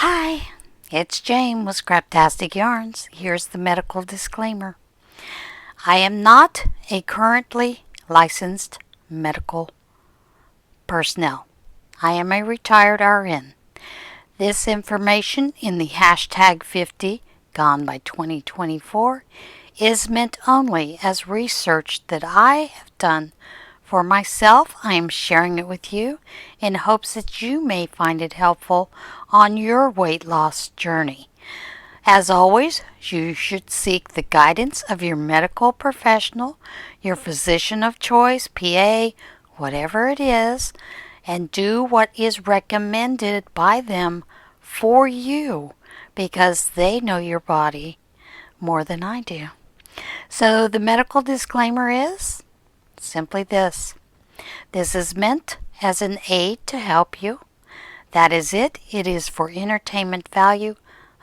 Hi, it's Jane with Scraptastic Here's the medical disclaimer. I am not a currently licensed medical personnel. I am a retired RN. This information in the hashtag 50 gone by 2024 is meant only as research that I have done for myself. I am sharing it with you in hopes that you may find it helpful on your weight loss journey. As always, you should seek the guidance of your medical professional, your physician of choice, PA, whatever it is, and do what is recommended by them for you because they know your body more than I do. So the medical disclaimer is simply this. This is meant as an aid to help you. That is it. It is for entertainment value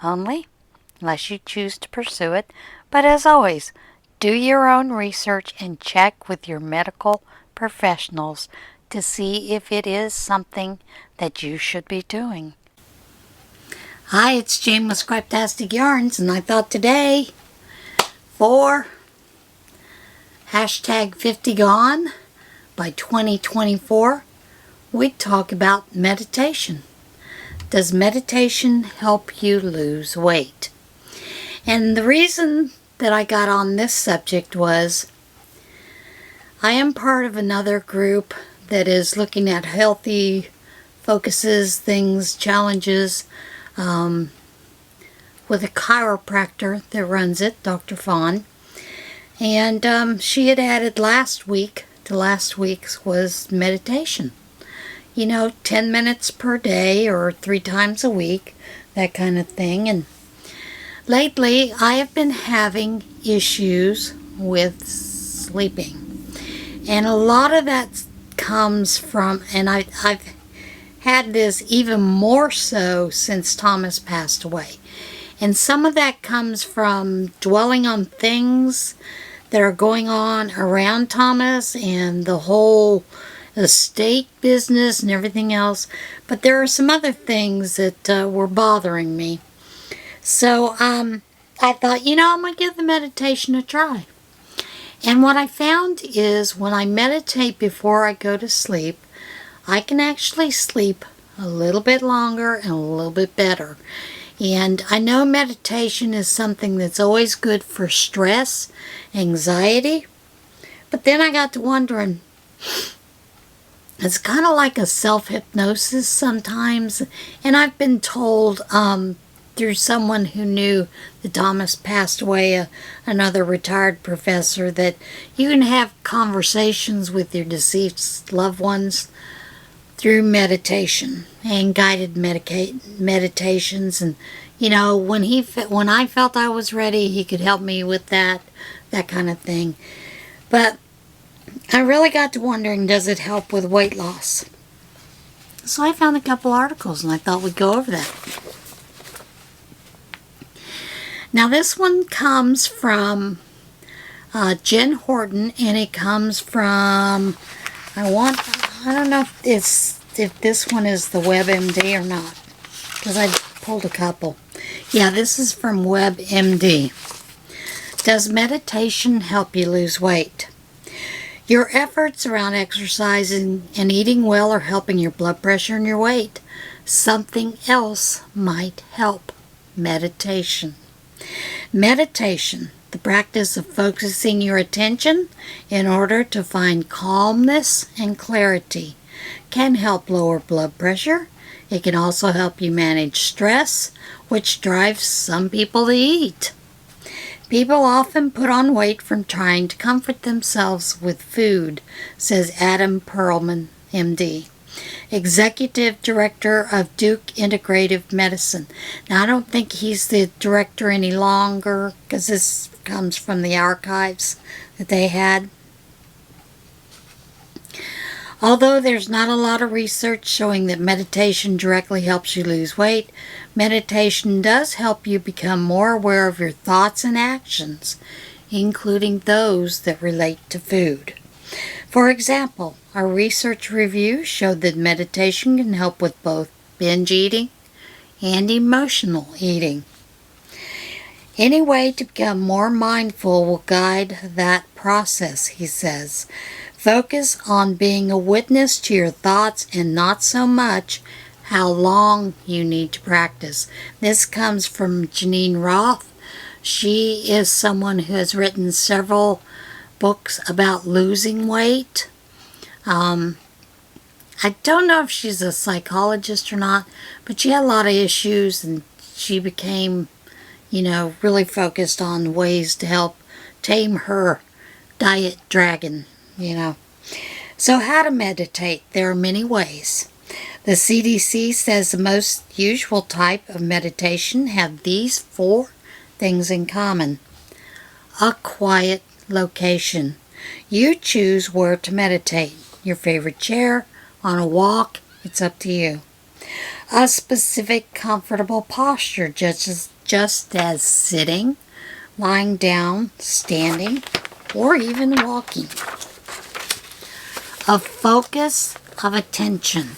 only, unless you choose to pursue it. But as always, do your own research and check with your medical professionals to see if it is something that you should be doing. Hi, it's Jane with Scraptastic and I thought today for hashtag 50 gone by 2024, we'd talk about meditation. Does meditation help you lose weight? And the reason that I got on this subject was I am part of another group that is looking at healthy focuses, things, challenges, with a chiropractor that runs it, Dr. Fawn. And she had added last week's was meditation. 10 minutes per day or 3 times a week, that kind of thing. And lately, I have been having issues with sleeping. And a lot of that comes from, and I've had this even more so since Thomas passed away. And some of that comes from dwelling on things that are going on around Thomas and the whole estate business and everything else. But there are some other things that were bothering me. So I thought, I'm going to give the meditation a try. And what I found is when I meditate before I go to sleep, I can actually sleep a little bit longer and a little bit better. And I know meditation is something that's always good for stress, anxiety. But then I got to wondering, it's kind of like a self-hypnosis sometimes. And I've been told through someone who knew that Thomas passed away, another retired professor, that you can have conversations with your deceased loved ones through meditation and guided meditations. And when I felt I was ready, he could help me with that kind of thing. But I really got to wondering, does it help with weight loss? So I found a couple articles and I thought we'd go over that. Now this one comes from Jen Horton, and it comes from, I don't know if this one is the WebMD or not, because I pulled a couple. Yeah, this is from WebMD. Does meditation help you lose weight? Your efforts around exercising and eating well are helping your blood pressure and your weight. Something else might help. Meditation. Meditation, the practice of focusing your attention in order to find calmness and clarity, can help lower blood pressure. It can also help you manage stress, which drives some people to eat. People often put on weight from trying to comfort themselves with food, says Adam Perlman, MD, Executive Director of Duke Integrative Medicine. Now, I don't think he's the director any longer, because this comes from the archives that they had. Although there's not a lot of research showing that meditation directly helps you lose weight, meditation does help you become more aware of your thoughts and actions, including those that relate to food. For example, a research review showed that meditation can help with both binge eating, and emotional eating. Any way to become more mindful will guide that process, he says. Focus on being a witness to your thoughts and not so much how long you need to practice. This comes from Janine Roth. She is someone who has written several books about losing weight. I don't know if she's a psychologist or not, but she had a lot of issues and she became, really focused on ways to help tame her diet dragon, So how to meditate? There are many ways. The CDC says the most usual type of meditation have these 4 things in common. A quiet location. You choose where to meditate. Your favorite chair, on a walk, it's up to you. A specific comfortable posture, just as sitting, lying down, standing, or even walking. A focus of attention.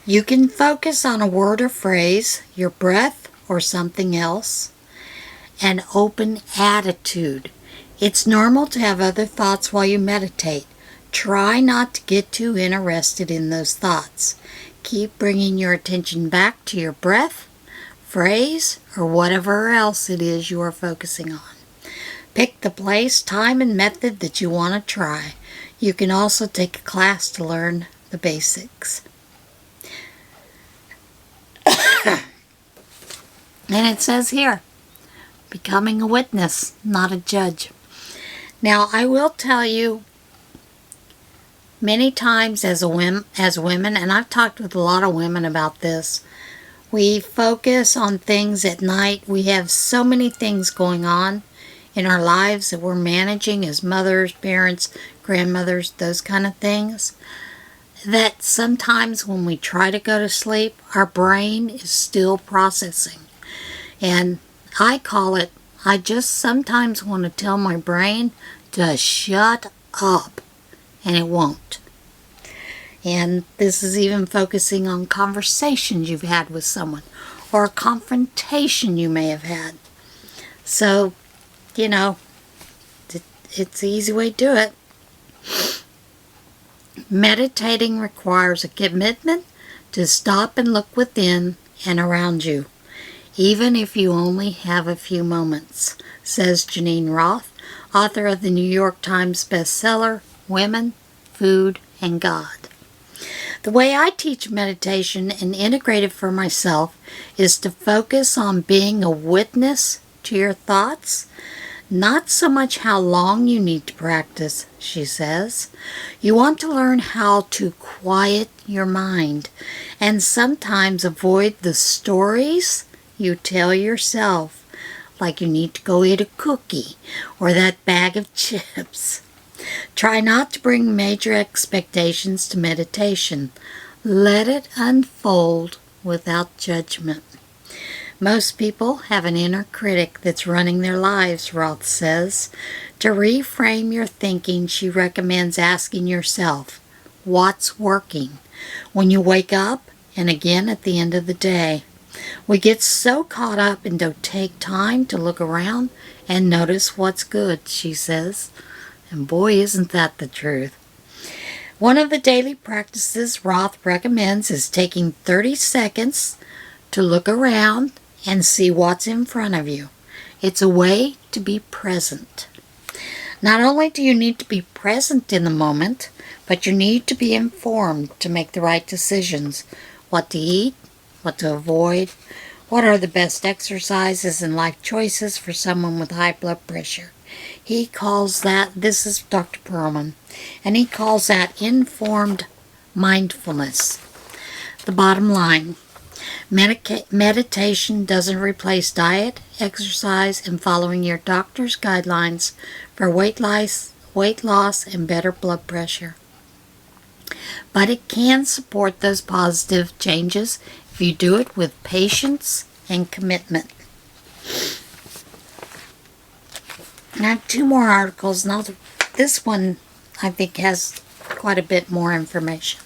You can focus on a word or phrase, your breath, or something else. An open attitude. It's normal to have other thoughts while you meditate. Try not to get too interested in those thoughts. Keep bringing your attention back to your breath, phrase, or whatever else it is you are focusing on. Pick the place, time, and method that you want to try. You can also take a class to learn the basics. And it says here, becoming a witness, not a judge. Now, I will tell you, many times as women, and I've talked with a lot of women about this, we focus on things at night. We have so many things going on in our lives that we're managing as mothers, parents, grandmothers, those kind of things, that sometimes when we try to go to sleep, our brain is still processing. And I call it, I just sometimes want to tell my brain to shut up. And it won't. And this is even focusing on conversations you've had with someone or a confrontation you may have had. So, it's the easy way to do it. Meditating requires a commitment to stop and look within and around you, even if you only have a few moments, says Janine Roth, author of the New York Times bestseller, Women, Food, and God. The way I teach meditation and integrate it for myself is to focus on being a witness to your thoughts, not so much how long you need to practice, she says. You want to learn how to quiet your mind and sometimes avoid the stories you tell yourself, like you need to go eat a cookie or that bag of chips. Try not to bring major expectations to meditation. Let it unfold without judgment. Most people have an inner critic that's running their lives, Roth says. To reframe your thinking, she recommends asking yourself, what's working? When you wake up and again at the end of the day. We get so caught up and don't take time to look around and notice what's good, she says. And boy, isn't that the truth. One of the daily practices Roth recommends is taking 30 seconds to look around and see what's in front of you. It's a way to be present. Not only do you need to be present in the moment, but you need to be informed to make the right decisions. What to eat, what to avoid, what are the best exercises and life choices for someone with high blood pressure. He calls that, this is Dr. Perlman, and he calls that informed mindfulness. The bottom line, meditation doesn't replace diet, exercise, and following your doctor's guidelines for weight loss, and better blood pressure. But it can support those positive changes if you do it with patience and commitment. I have 2 more articles, and this one I think has quite a bit more information.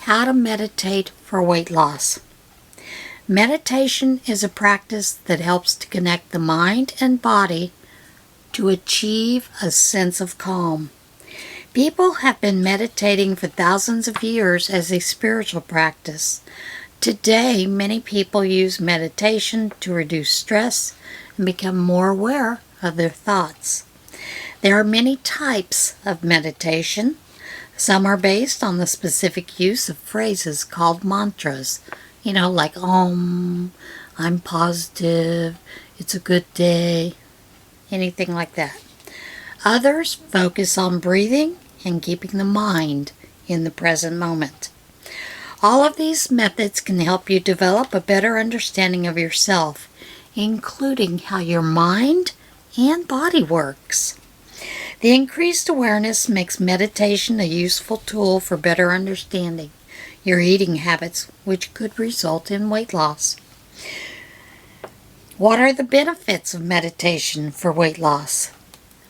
How to meditate for weight loss. Meditation is a practice that helps to connect the mind and body to achieve a sense of calm. People have been meditating for thousands of years as a spiritual practice. Today, many people use meditation to reduce stress and become more aware of their thoughts. There are many types of meditation. Some are based on the specific use of phrases called mantras, like Om, I'm positive, it's a good day, anything like that. Others focus on breathing and keeping the mind in the present moment. All of these methods can help you develop a better understanding of yourself, including how your mind and body works. The increased awareness makes meditation a useful tool for better understanding your eating habits, which could result in weight loss. What are the benefits of meditation for weight loss?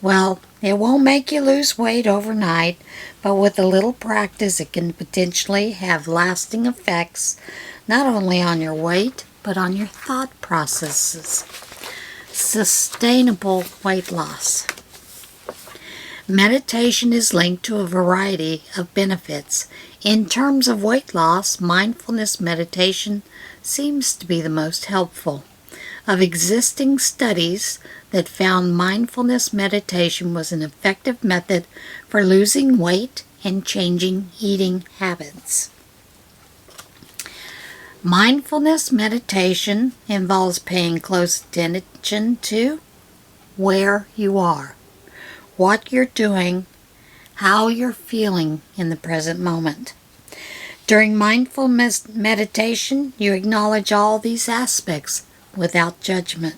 Well, it won't make you lose weight overnight, but with a little practice it can potentially have lasting effects not only on your weight, but on your thought processes. Sustainable weight loss. Meditation is linked to a variety of benefits. In terms of weight loss, mindfulness meditation seems to be the most helpful. Of existing studies that found mindfulness meditation was an effective method for losing weight and changing eating habits. Mindfulness meditation involves paying close attention to where you are, what you're doing, how you're feeling in the present moment. During mindfulness meditation, you acknowledge all these aspects without judgment.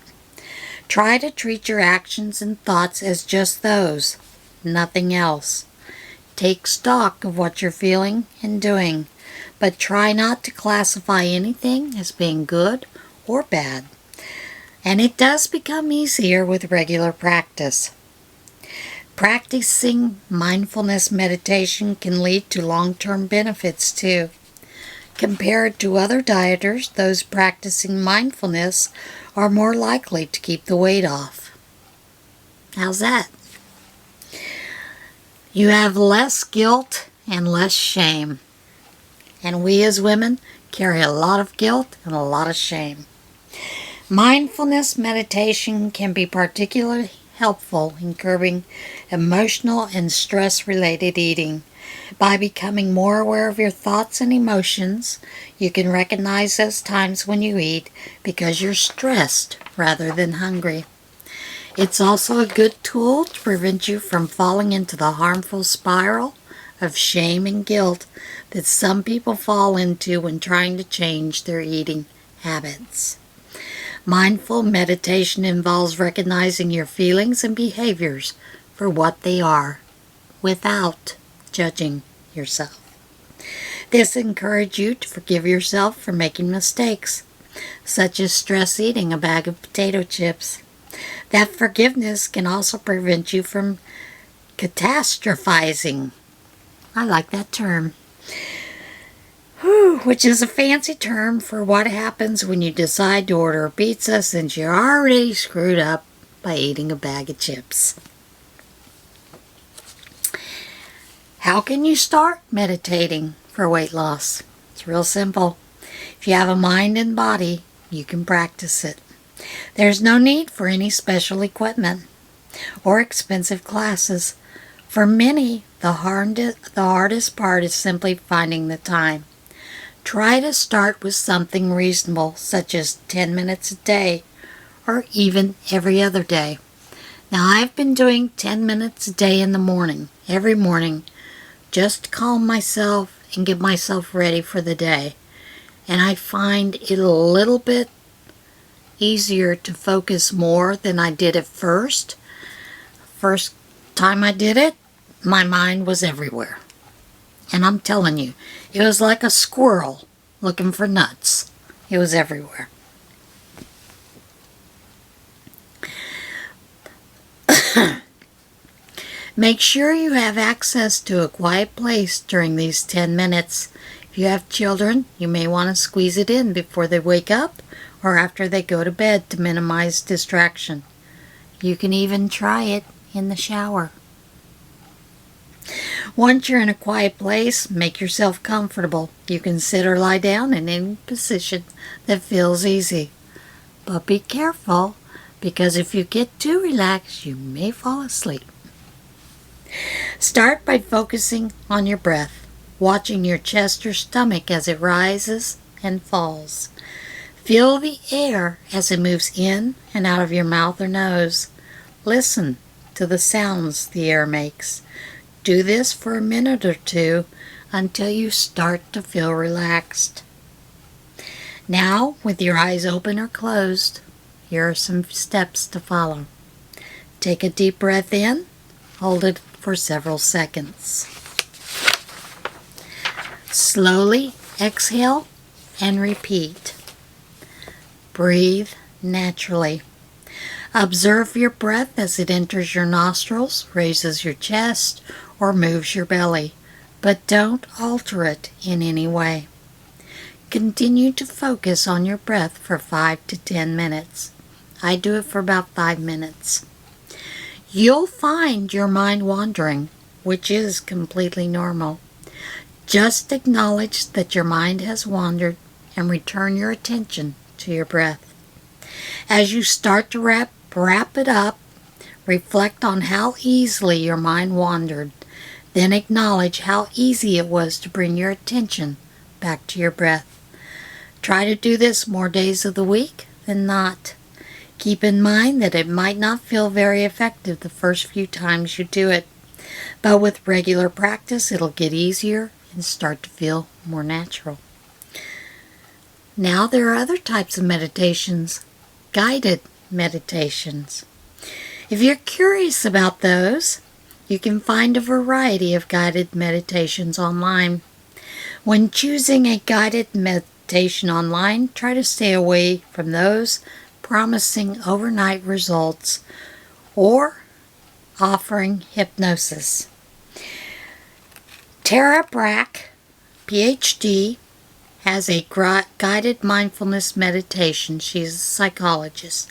Try to treat your actions and thoughts as just those, nothing else. Take stock of what you're feeling and doing, but try not to classify anything as being good or bad. And it does become easier with regular practice. Practicing mindfulness meditation can lead to long-term benefits too. Compared to other dieters, those practicing mindfulness are more likely to keep the weight off. How's that? You have less guilt and less shame. And we as women carry a lot of guilt and a lot of shame. Mindfulness meditation can be particularly helpful in curbing emotional and stress-related eating. By becoming more aware of your thoughts and emotions, you can recognize those times when you eat because you're stressed rather than hungry. It's also a good tool to prevent you from falling into the harmful spiral of shame and guilt that some people fall into when trying to change their eating habits. Mindful meditation involves recognizing your feelings and behaviors for what they are without judging yourself. This encourages you to forgive yourself for making mistakes, such as stress eating a bag of potato chips. That forgiveness can also prevent you from catastrophizing. I like that term. Which is a fancy term for what happens when you decide to order a pizza since you're already screwed up by eating a bag of chips. How can you start meditating for weight loss? It's real simple. If you have a mind and body, you can practice it. There's no need for any special equipment or expensive classes. For many, the hardest part is simply finding the time. Try to start with something reasonable, such as 10 minutes a day, or even every other day. Now, I've been doing 10 minutes a day in the morning, every morning, just to calm myself and get myself ready for the day. And I find it a little bit easier to focus more than I did at first. First time I did it, my mind was everywhere. And I'm telling you, it was like a squirrel looking for nuts. It was everywhere. Make sure you have access to a quiet place during these 10 minutes. If If you have children, you may want to squeeze it in before they wake up or after they go to bed to minimize distraction. You can even try it in the shower. Once you're in a quiet place, make yourself comfortable. You can sit or lie down in any position that feels easy. But be careful, because if you get too relaxed, you may fall asleep. Start by focusing on your breath, watching your chest or stomach as it rises and falls. Feel the air as it moves in and out of your mouth or nose. Listen to the sounds the air makes. Do this for a minute or two until you start to feel relaxed. Now, with your eyes open or closed, here are some steps to follow. Take a deep breath in. Hold it for several seconds. Slowly exhale and repeat. Breathe naturally. Observe your breath as it enters your nostrils, raises your chest, or moves your belly, but don't alter it in any way. Continue to focus on your breath for 5 to 10 minutes. I do it for about 5 minutes. You'll find your mind wandering, which is completely normal. Just acknowledge that your mind has wandered and return your attention to your breath. As you start to wrap it up, reflect on how easily your mind wandered. Then acknowledge how easy it was to bring your attention back to your breath. Try to do this more days of the week than not. Keep in mind that it might not feel very effective the first few times you do it, but with regular practice it'll get easier and start to feel more natural. Now there are other types of meditations, guided meditations. If you're curious about those, you can find a variety of guided meditations online. When choosing a guided meditation online, try to stay away from those promising overnight results or offering hypnosis. Tara Brach, PhD, has a guided mindfulness meditation. She's a psychologist,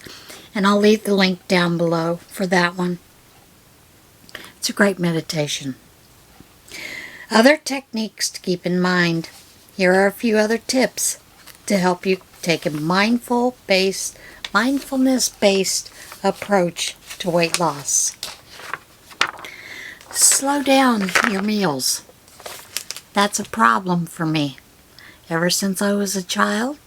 and I'll leave the link down below for that one. It's a great meditation. Other techniques to keep in mind. Here are a few other tips to help you take a mindfulness-based approach to weight loss. Slow down your meals. That's a problem for me. Ever since I was a child,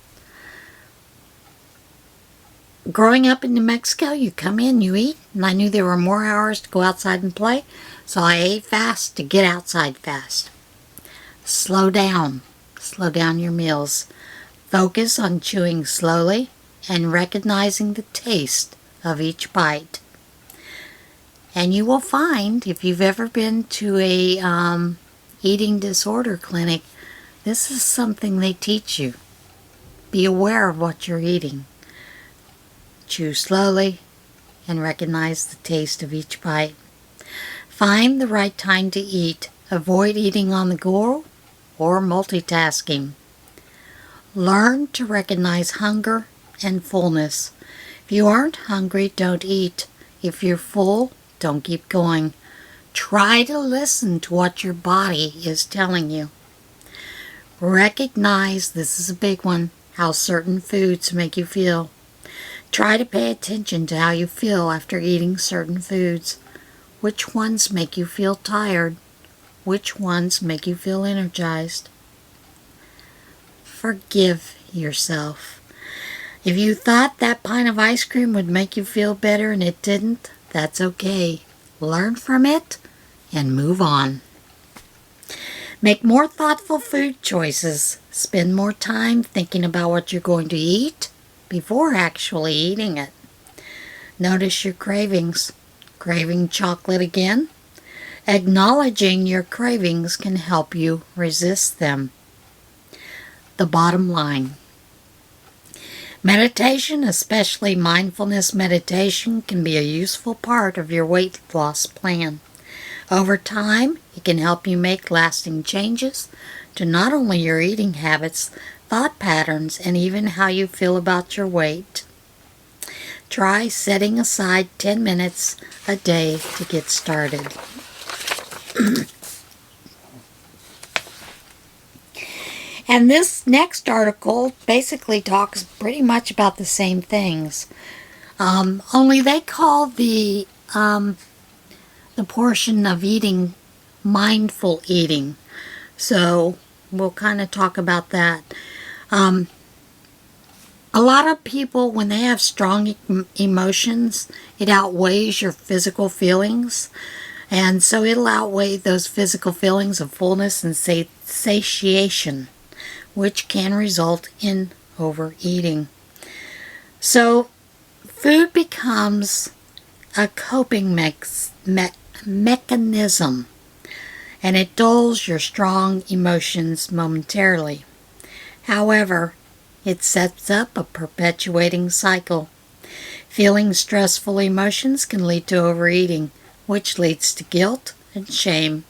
growing up in New Mexico, you come in, you eat, and I knew there were more hours to go outside and play, so I ate fast to get outside fast. Slow down your meals. Focus on chewing slowly and recognizing the taste of each bite. And you will find, if you've ever been to a eating disorder clinic, this is something they teach you. Be aware of what you're eating. Chew slowly and recognize the taste of each bite. Find the right time to eat. Avoid eating on the go or multitasking. Learn to recognize hunger and fullness. If you aren't hungry, don't eat. If you're full, don't keep going. Try to listen to what your body is telling you. Recognize, this is a big one, how certain foods make you feel. Try to pay attention to how you feel after eating certain foods. Which ones make you feel tired? Which ones make you feel energized? Forgive yourself. If you thought that pint of ice cream would make you feel better and it didn't, that's okay. Learn from it and move on. Make more thoughtful food choices. Spend more time thinking about what you're going to eat before actually eating it. Notice your cravings. Craving chocolate again? Acknowledging your cravings can help you resist them. The bottom line. Meditation, especially mindfulness meditation, can be a useful part of your weight loss plan. Over time, it can help you make lasting changes to not only your eating habits, thought patterns, and even how you feel about your weight. Try setting aside 10 minutes a day to get started. And this next article basically talks pretty much about the same things. Only they call the portion of eating mindful eating. So we'll kind of talk about that. A lot of people, when they have strong emotions, it outweighs your physical feelings. And so it'll outweigh those physical feelings of fullness and satiation, which can result in overeating. So food becomes a coping mechanism, and it dulls your strong emotions momentarily. However, it sets up a perpetuating cycle. Feeling stressful emotions can lead to overeating, which leads to guilt and shame,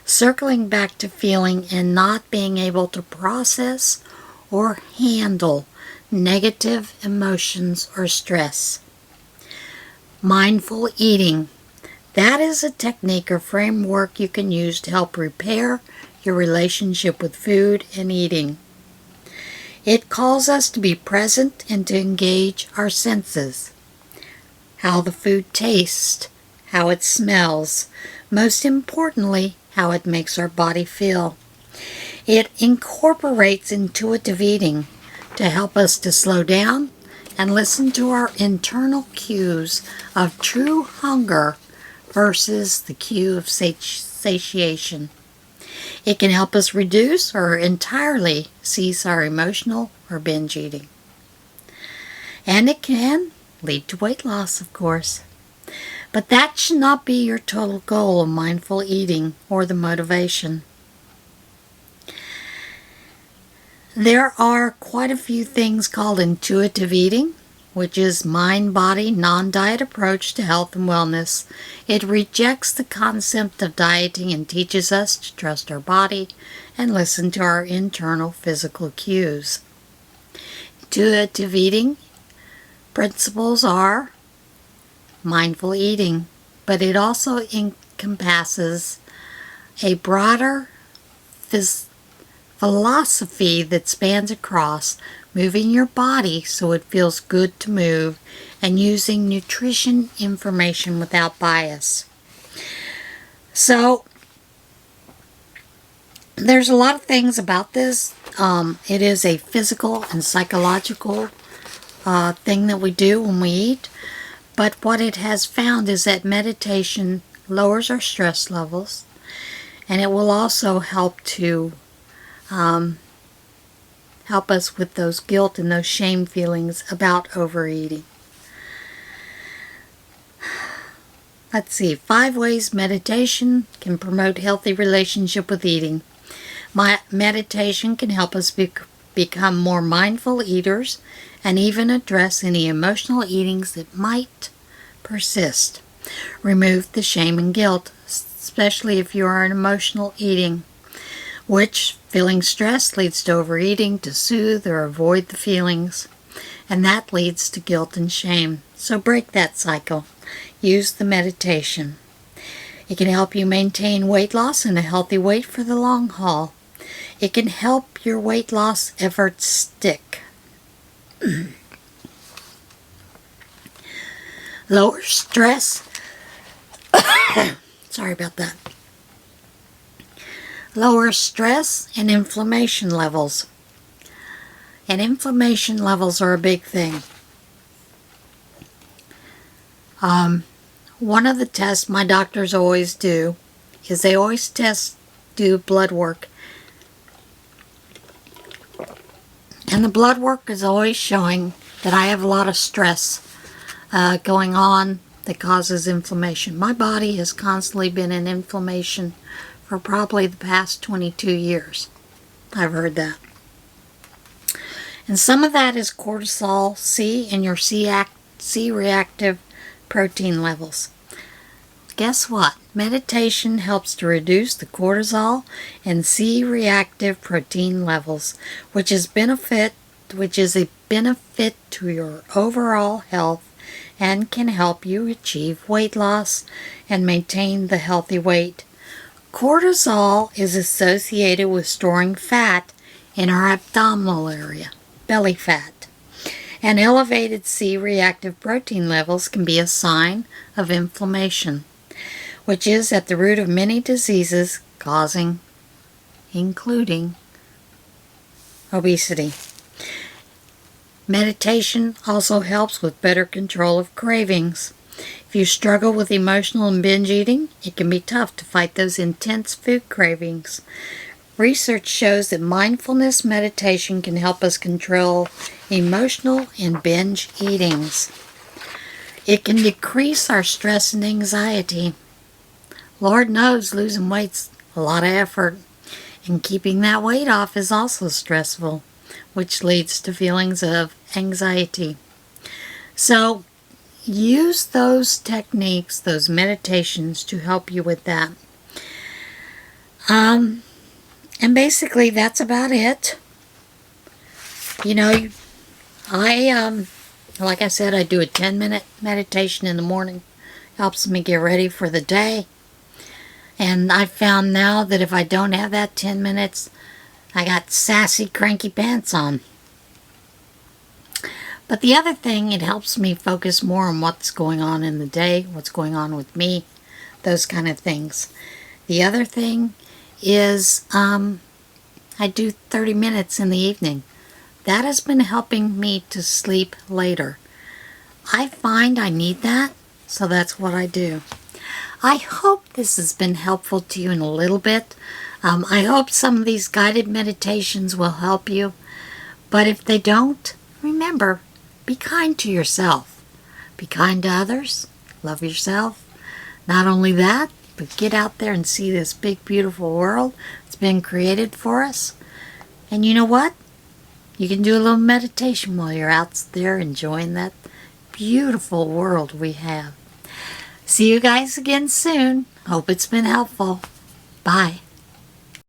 circling back to feeling and not being able to process or handle negative emotions or stress. Mindful eating. That is a technique or framework you can use to help repair your relationship with food and eating. It calls us to be present and to engage our senses. How the food tastes, how it smells, most importantly, how it makes our body feel. It incorporates intuitive eating to help us to slow down and listen to our internal cues of true hunger versus the cue of satiation. It can help us reduce or entirely cease our emotional or binge eating. And it can lead to weight loss, of course. But that should not be your total goal of mindful eating or the motivation. There are quite a few things called intuitive eating, which is mind-body, non-diet approach to health and wellness. It rejects the concept of dieting and teaches us to trust our body and listen to our internal physical cues. Intuitive eating principles are mindful eating, but it also encompasses a broader philosophy that spans across moving your body so it feels good to move and using nutrition information without bias. So there's a lot of things about this. It is a physical and psychological thing that we do when we eat. But what it has found is that meditation lowers our stress levels, and it will also help to help us with those guilt and those shame feelings about overeating. Let's see, 5 ways meditation can promote healthy relationship with eating. Meditation can help us become more mindful eaters and even address any emotional eatings that might persist. Remove the shame and guilt, especially if you are an emotional eating, which feeling stress leads to overeating to soothe or avoid the feelings, and that leads to guilt and shame. So break that cycle. Use the meditation. It can help you maintain weight loss and a healthy weight for the long haul. It can help your weight loss efforts stick. Lower stress. Sorry about that. Lower stress and inflammation levels. And inflammation levels are a big thing. One of the tests my doctors always do is they always do blood work. And the blood work is always showing that I have a lot of stress going on that causes inflammation. My body has constantly been in inflammation for probably the past 22 years. I've heard that. And some of that is cortisol C and your C-reactive protein levels. guess what? Meditation helps to reduce the cortisol and C-reactive protein levels, which is a benefit to your overall health and can help you achieve weight loss and maintain the healthy weight. Cortisol is associated with storing fat in our abdominal area, belly fat. And elevated C-reactive protein levels can be a sign of inflammation, which is at the root of many diseases including obesity. Meditation also helps with better control of cravings. If you struggle with emotional and binge eating, it can be tough to fight those intense food cravings. Research shows that mindfulness meditation can help us control emotional and binge eatings. It can decrease our stress and anxiety. Lord knows losing weight's a lot of effort, and keeping that weight off is also stressful, which leads to feelings of anxiety. So use those techniques, those meditations, to help you with that. And basically that's about it. You know, like I said, I do a 10-minute meditation in the morning. Helps me get ready for the day. And I found now that if I don't have that 10 minutes, I got sassy, cranky pants on. But the other thing, it helps me focus more on what's going on in the day, what's going on with me, those kind of things. The other thing is I do 30 minutes in the evening. That has been helping me to sleep later. I find I need that, so that's what I do. I hope this has been helpful to you in a little bit. I hope some of these guided meditations will help you. But if they don't, remember, be kind to yourself. Be kind to others. Love yourself. Not only that, but get out there and see this big, beautiful world that's been created for us. And you know what? You can do a little meditation while you're out there enjoying that beautiful world we have. See you guys again soon. Hope it's been helpful. Bye.